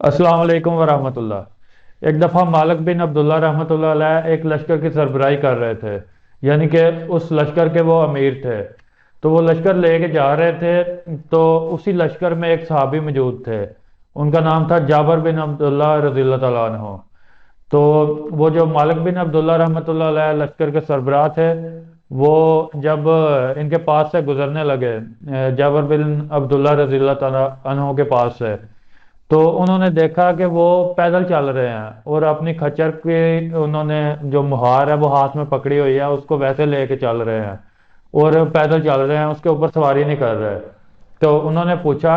अस्सलाम वालेकुम वरहमतुल्लाह। एक दफ़ा मालिक बिन अब्दुल्ला रहमतुल्लाह अलैह एक लश्कर की सरबराही कर रहे थे। यानी कि उस लश्कर के वो अमीर थे। तो वो लश्कर लेके जा रहे थे। तो उसी लश्कर में एक सहाबी मौजूद थे। उनका नाम था जाबर बिन अब्दुल्ला रज़ियल्लाहु ताला अन्हु। तो वो जो मालिक बिन अब्दुल्ला रहमतुल्लाह अलैह लश्कर के सरबराह थे, वो जब इनके पास से गुजरने लगे, जाबर बिन अब्दुल्ला रज़ियल्लाहु ताला अन्हु के पास से, तो उन्होंने देखा कि वो पैदल चल रहे हैं और अपनी खच्चर की उन्होंने जो मुहार है वो हाथ में पकड़ी हुई है, उसको वैसे लेके चल रहे हैं और पैदल चल रहे हैं, उसके ऊपर सवारी नहीं कर रहे। तो उन्होंने पूछा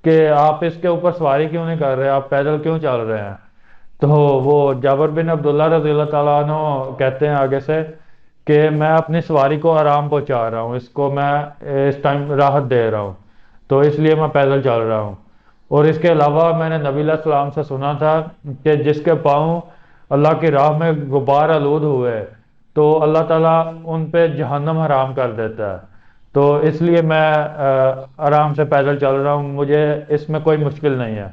कि आप इसके ऊपर सवारी क्यों नहीं कर रहे, आप पैदल क्यों चल रहे हैं? तो वो जाबर बिन अब्दुल्ला रज़ियल्लाहु ताला अन्हु कहते हैं आगे से कि मैं अपनी सवारी को आराम पहुंचा रहा हूँ, इसको मैं इस टाइम राहत दे रहा हूँ, तो इसलिए मैं पैदल चल रहा हूँ। और इसके अलावा मैंने नबी सलाम से सुना था कि जिसके पाँव अल्लाह की राह में गुबार आलूद हुए तो अल्लाह ताला उन पे जहन्नम हराम कर देता है। तो इसलिए मैं आराम से पैदल चल रहा हूँ, मुझे इसमें कोई मुश्किल नहीं है।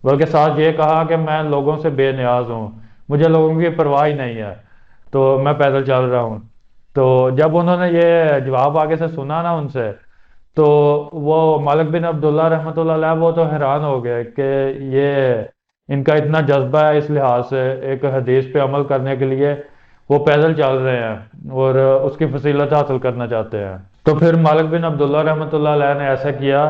बल्कि साथ ये कहा कि मैं लोगों से बेनियाज हूँ, मुझे लोगों की परवाह ही नहीं है, तो मैं पैदल चल रहा हूँ। तो जब उन्होंने ये जवाब आगे से सुना ना उनसे, तो वो मालिक बिन अब्दुल्ला रहमतुल्लाह अलैह वो तो हैरान हो गए कि ये इनका इतना जज्बा है, इस लिहाज से एक हदीस पे अमल करने के लिए वो पैदल चल रहे हैं और उसकी फजीलत हासिल करना चाहते हैं। तो फिर मालिक बिन अब्दुल्ला रहमतुल्लाह अलैह ने ऐसा किया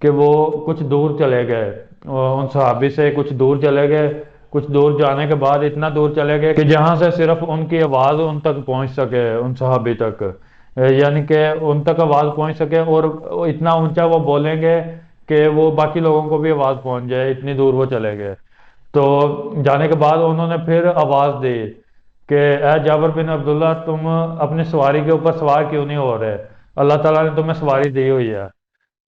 कि वो कुछ दूर चले गए, उन सहाबी से कुछ दूर चले गए। कुछ दूर जाने के बाद इतना दूर चले गए कि जहां से सिर्फ उनकी आवाज़ उन तक पहुंच सके, उन सहाबी तक, यानी कि उन तक आवाज़ पहुंच सके और इतना ऊंचा वो बोलेंगे कि वो बाकी लोगों को भी आवाज़ पहुंच जाए, इतनी दूर वो चले गए। तो जाने के बाद उन्होंने फिर आवाज़ दी कि ए जाबर बिन अब्दुल्ला, तुम अपनी सवारी के ऊपर सवार क्यों नहीं हो रहे, अल्लाह ताला ने तुम्हें सवारी दी हुई है।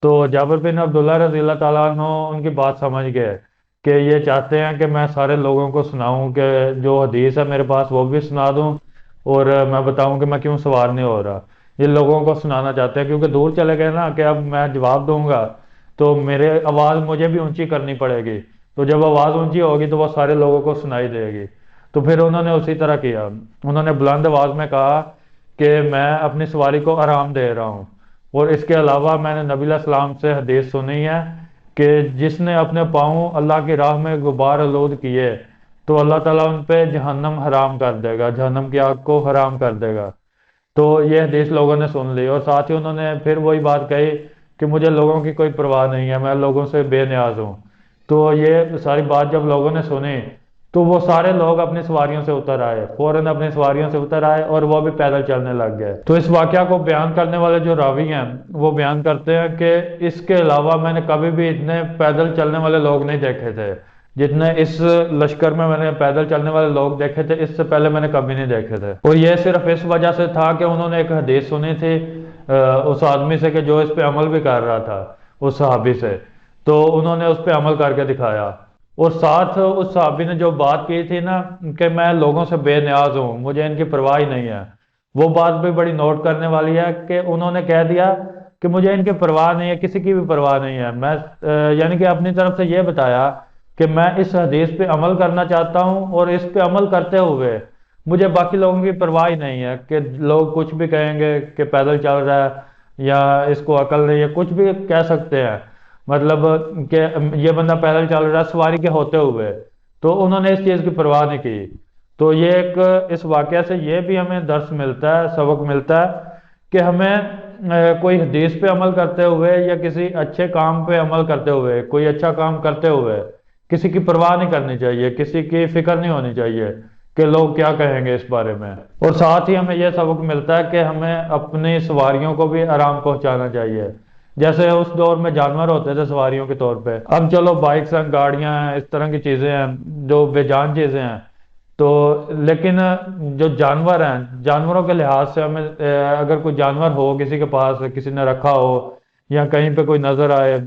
तो जाबिर बिन अब्दुल्ला रज़ियल्लाहु ताला अन्हु उनकी बात समझ गए कि ये चाहते हैं कि मैं सारे लोगों को सुनाऊं, कि जो हदीस है मेरे पास वो भी सुना दूं और मैं बताऊं कि मैं क्यों सवार नहीं हो रहा। ये लोगों को सुनाना चाहते हैं क्योंकि दूर चले गए ना, कि अब मैं जवाब दूंगा तो मेरे आवाज़ मुझे भी ऊंची करनी पड़ेगी, तो जब आवाज़ ऊंची होगी तो वो सारे लोगों को सुनाई देगी। तो फिर उन्होंने उसी तरह किया। उन्होंने बुलंद आवाज़ में कहा कि मैं अपनी सवारी को आराम दे रहा हूँ। और इसके अलावा मैंने नबी सलाम से हदीस सुनी है कि जिसने अपने पाँव अल्लाह की राह में गुबार आलूद किए तो अल्लाह ताला उन पे जहन्नम हराम कर देगा, जहन्नम की आग को हराम कर देगा। तो ये हदीस लोगों ने सुन ली और साथ ही उन्होंने फिर वही बात कही कि मुझे लोगों की कोई परवाह नहीं है, मैं लोगों से बेनियाज हूँ। तो ये सारी बात जब लोगों ने सुनी तो वो सारे लोग अपनी सवारियों से उतर आए, फौरन अपनी सवारियों से उतर आए और वो भी पैदल चलने लग गए। तो इस वाकया को बयान करने वाले जो रावी हैं वो बयान करते हैं कि इसके अलावा मैंने कभी भी इतने पैदल चलने वाले लोग नहीं देखे थे जितने इस लश्कर में मैंने पैदल चलने वाले लोग देखे थे, इससे पहले मैंने कभी नहीं देखे थे। और यह सिर्फ इस वजह से था कि उन्होंने एक हदीस सुनी थी उस आदमी से कि जो इस पे अमल भी कर रहा था, उस सहाबी से। तो उन्होंने उस पे अमल करके दिखाया। और साथ उस सहाबी ने जो बात की थी ना कि मैं लोगों से बेनियाज हूँ, मुझे इनकी परवाह ही नहीं है, वो बात भी बड़ी नोट करने वाली है कि उन्होंने कह दिया कि मुझे इनकी परवाह नहीं है, किसी की भी परवाह नहीं है। मैं यानी कि अपनी तरफ से ये बताया कि मैं इस हदीस पे अमल करना चाहता हूँ और इस पे अमल करते हुए मुझे बाकी लोगों की परवाह ही नहीं है कि लोग कुछ भी कहेंगे कि पैदल चल रहा है या इसको अकल नहीं है, कुछ भी कह सकते हैं। मतलब कि ये बंदा पैदल चल रहा है सवारी के होते हुए, तो उन्होंने इस चीज़ की परवाह नहीं की। तो ये एक इस वाकया से ये भी हमें दर्स मिलता है, सबक मिलता है कि हमें कोई हदीस पे अमल करते हुए या किसी अच्छे काम पे अमल करते हुए, कोई अच्छा काम करते हुए किसी की परवाह नहीं करनी चाहिए, किसी की फिक्र नहीं होनी चाहिए कि लोग क्या कहेंगे इस बारे में। और साथ ही हमें यह सबक मिलता है कि हमें अपनी सवारियों को भी आराम पहुंचाना चाहिए। जैसे उस दौर में जानवर होते थे सवारियों के तौर पे, अब चलो बाइक्स हैं, गाड़ियां हैं, इस तरह की चीजें हैं जो बेजान चीजें हैं। तो लेकिन जो जानवर हैं, जानवरों के लिहाज से हमें अगर कोई जानवर हो किसी के पास, किसी ने रखा हो या कहीं पे कोई नजर आए,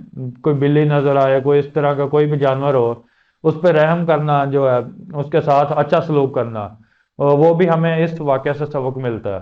कोई बिल्ली नजर आए, कोई इस तरह का कोई भी जानवर हो, उस पर रहम करना जो है, उसके साथ अच्छा सलूक करना, वो भी हमें इस वाकया से सबक मिलता है।